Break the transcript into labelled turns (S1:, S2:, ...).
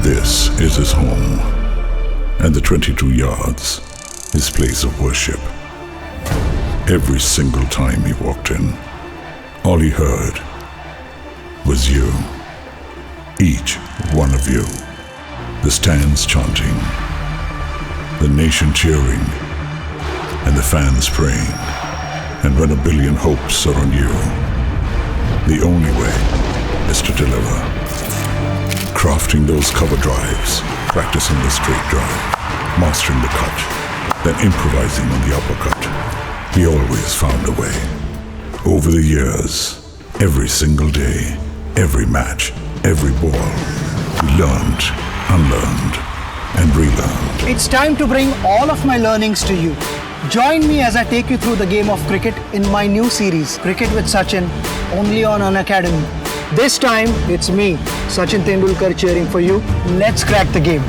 S1: This is his home, and the 22 yards, his place of worship. Every single time he walked in, all he heard was you. Each one of you. The stands chanting, the nation cheering, and the fans praying. And when a billion hopes are on you, the only way is to deliver. Crafting those cover drives, practicing the straight drive, mastering the cut, then improvising on the uppercut. He always found a way. Over the years, every single day, every match, every ball, he learned, unlearned, and relearned.
S2: It's time to bring all of my learnings to you. Join me as I take you through the game of cricket in my new series, Cricket with Sachin, only on Unacademy. This time, it's me, Sachin Tendulkar, cheering for you. Let's crack the game.